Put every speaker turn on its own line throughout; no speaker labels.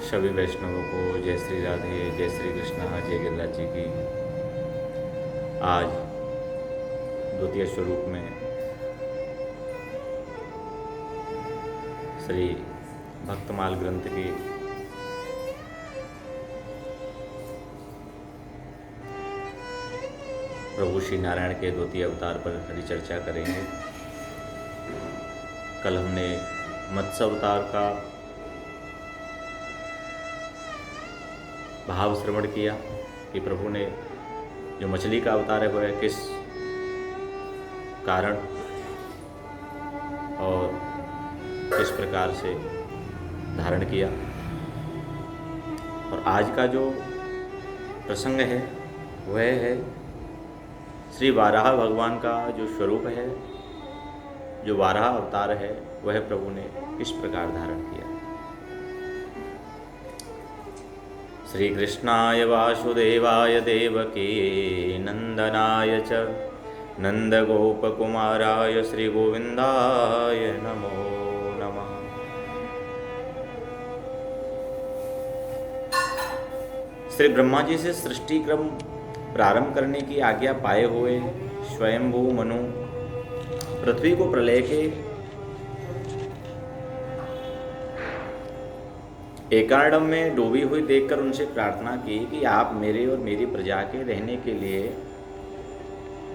सभी वैष्णवों को जय श्री राधे, जय श्री कृष्णा, जय गिरिराज जी की। आज द्वितीय स्वरूप में श्री भक्तमाल ग्रंथ की प्रभु श्री नारायण के द्वितीय अवतार पर परिचर्चा करेंगे। कल हमने मत्स्य अवतार का भाव श्रवण किया कि प्रभु ने जो मछली का अवतार है वह किस कारण और किस प्रकार से धारण किया। और आज का जो प्रसंग है वह है श्री वाराह भगवान का जो स्वरूप है, जो वाराह अवतार है, वह प्रभु ने किस प्रकार धारण किया। श्री कृष्णाय वासुदेवाय देवकी नंदनाय च नंदगोपकुमाराय श्री गोविंदाय नमो नमः। श्री ब्रह्मा जी से सृष्टि क्रम प्रारंभ करने की आज्ञा पाए हुए स्वयंभू मनु पृथ्वी को प्रलय के एकांडम में डूबी हुई देखकर उनसे प्रार्थना की कि आप मेरे और मेरी प्रजा के रहने के लिए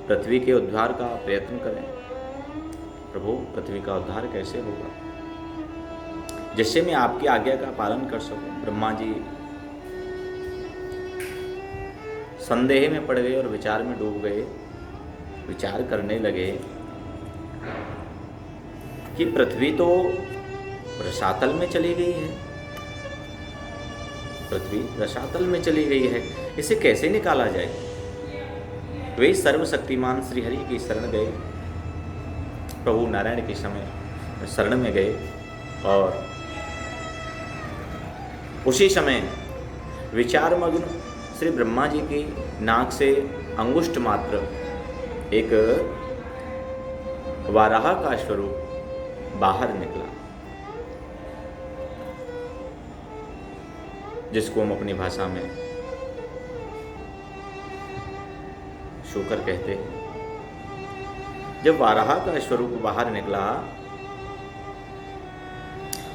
पृथ्वी के उद्धार का प्रयत्न करें। प्रभु, पृथ्वी का उद्धार कैसे होगा जिससे मैं आपकी आज्ञा का पालन कर सकूं। ब्रह्मा जी संदेह में पड़ गए और विचार में डूब गए। विचार करने लगे कि पृथ्वी तो रसातल में चली गई है, पृथ्वी रसातल में चली गई है, इसे कैसे निकाला जाए। वे सर्वशक्तिमान श्रीहरि की शरण गए, प्रभु नारायण के समय शरण में गए और उसी समय विचारमग्न श्री ब्रह्मा जी की नाक से अंगुष्ठ मात्र एक वाराह का स्वरूप बाहर निकला, जिसको हम अपनी भाषा में शूकर कहते हैं। जब वाराह का स्वरूप बाहर निकला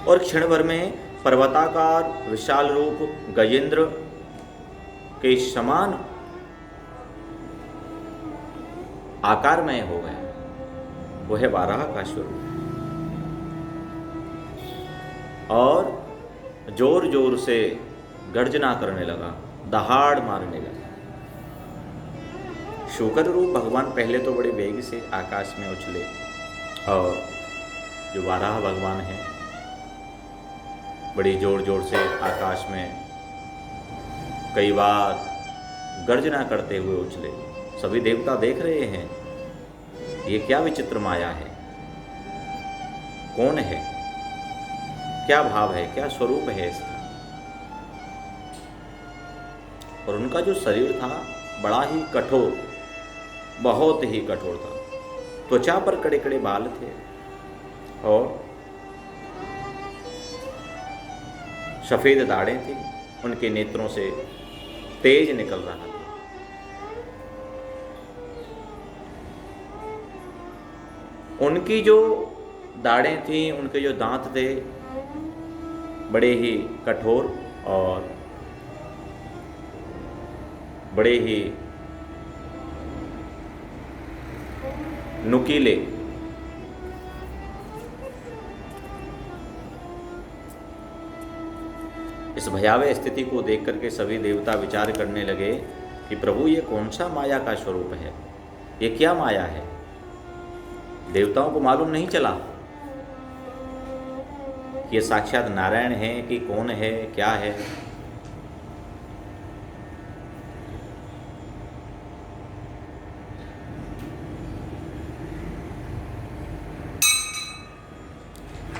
और क्षण भर में पर्वताकार विशाल रूप गजेंद्र के समान आकारमय हो गया, वह वाराह का स्वरूप, और जोर जोर से गर्जना करने लगा, दहाड़ मारने लगा। शूकर रूप भगवान पहले तो बड़े वेग से आकाश में उछले और जो वाराह भगवान हैं बड़ी जोर जोर से आकाश में कई बार गर्जना करते हुए उछले। सभी देवता देख रहे हैं, ये क्या विचित्र माया है, कौन है, क्या भाव है, क्या स्वरूप है इसका। और उनका जो शरीर था बड़ा ही कठोर, बहुत ही कठोर था। त्वचा पर कड़े कड़े बाल थे और सफेद दाढ़ें थी, उनके नेत्रों से तेज निकल रहा था। उनकी जो दाढ़ें थी, उनके जो दांत थे बड़े ही कठोर और बड़े ही नुकीले। इस भयावह स्थिति को देख करके सभी देवता विचार करने लगे कि प्रभु ये कौन सा माया का स्वरूप है, ये क्या माया है। देवताओं को मालूम नहीं चला कि ये साक्षात नारायण है कि कौन है, क्या है।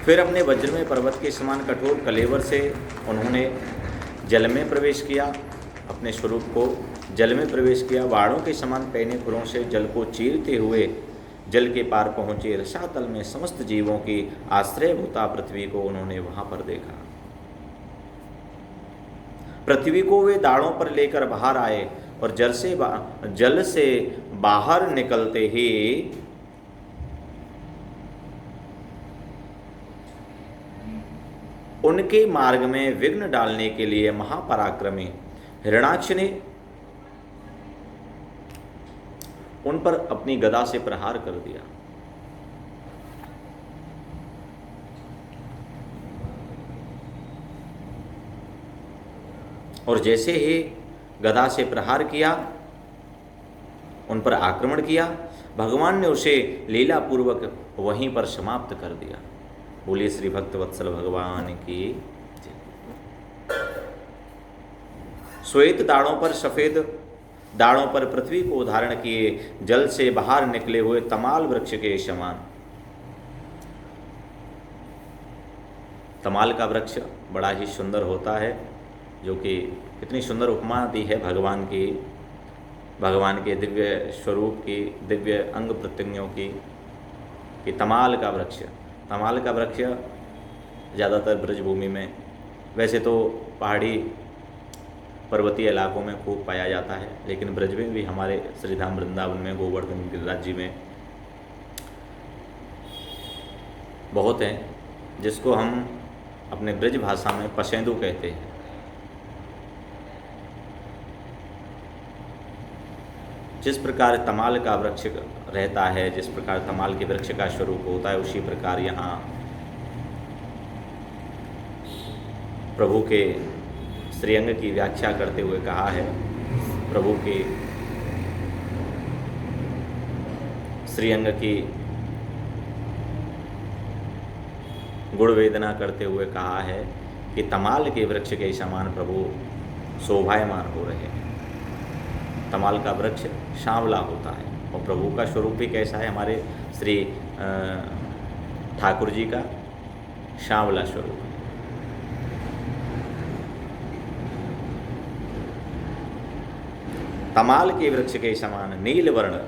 फिर अपने वज्रमय पर्वत के समान कठोर कलेवर से उन्होंने जल में प्रवेश किया, अपने स्वरूप को जल में प्रवेश किया। बाणों के समान पैने खुरों से जल को चीरते हुए जल के पार पहुँचे। रसातल में समस्त जीवों की आश्रयभूता पृथ्वी को उन्होंने वहाँ पर देखा। पृथ्वी को वे दाढ़ों पर लेकर बाहर आए और जल से बाहर निकलते ही उनके मार्ग में विघ्न डालने के लिए महापराक्रमी हिरणाक्ष ने उन पर अपनी गदा से प्रहार कर दिया। और जैसे ही गदा से प्रहार किया, उन पर आक्रमण किया, भगवान ने उसे लीलापूर्वक वहीं पर समाप्त कर दिया। बोलिए श्री भक्तवत्सल भगवान की जय। श्वेत दाढ़ों पर, सफेद दाढ़ों पर पृथ्वी को धारण किए, जल से बाहर निकले हुए तमाल वृक्ष के समान। तमाल का वृक्ष बड़ा ही सुंदर होता है, जो कि कितनी सुंदर उपमा दी है भगवान की, भगवान के दिव्य स्वरूप की, दिव्य अंग प्रत्यंगों की, कि तमाल का वृक्ष। तमाल का वृक्ष ज़्यादातर ब्रजभूमि में, वैसे तो पहाड़ी पर्वतीय इलाकों में खूब पाया जाता है, लेकिन ब्रज में भी हमारे श्रीधाम वृंदावन में, गोवर्धन गिरिराज जी में बहुत हैं, जिसको हम अपने ब्रज भाषा में पसेंदू कहते हैं। जिस प्रकार तमाल का वृक्ष रहता है, जिस प्रकार तमाल के वृक्ष का स्वरूप होता है, उसी प्रकार यहाँ प्रभु के श्रीअंग की व्याख्या करते हुए कहा है, प्रभु के श्रीअंग की गुण वेदना करते हुए कहा है कि तमाल के वृक्ष के समान प्रभु शोभायमान हो रहे हैं। तमाल का वृक्ष सांवला होता है, और प्रभु का स्वरूप भी कैसा है, हमारे श्री ठाकुर जी का सांवला स्वरूप। तमाल के वृक्ष के समान नील वर्ण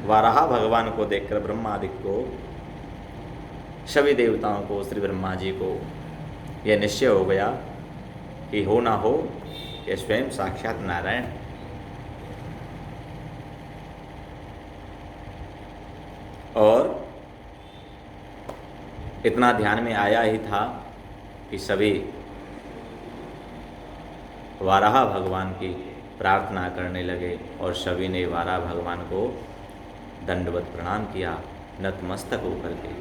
वाराह भगवान को देखकर ब्रह्मादि को, सभी देवताओं को, श्री ब्रह्मा जी को यह निश्चय हो गया कि हो ना हो यह स्वयं साक्षात नारायण। और इतना ध्यान में आया ही था कि सभी वाराह भगवान की प्रार्थना करने लगे, और सभी ने वाराह भगवान को दंडवत प्रणाम किया, नतमस्तक होकर के।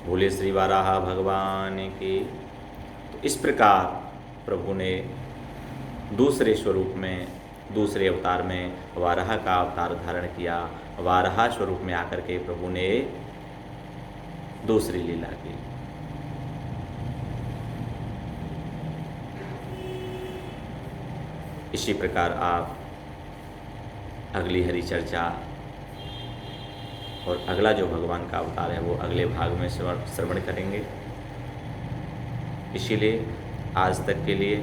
बोले श्री वाराह भगवान की। तो इस प्रकार प्रभु ने दूसरे स्वरूप में, दूसरे अवतार में वाराह का अवतार धारण किया। वाराह स्वरूप में आकर के प्रभु ने दूसरी लीला की। इसी प्रकार आप अगली हरि चर्चा और अगला जो भगवान का अवतार है वो अगले भाग में श्रवण करेंगे। इसीलिए आज तक के लिए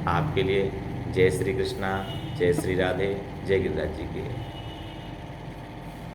आपके लिए जय श्री कृष्णा, जय श्री राधे, जय गिरिराज जी की।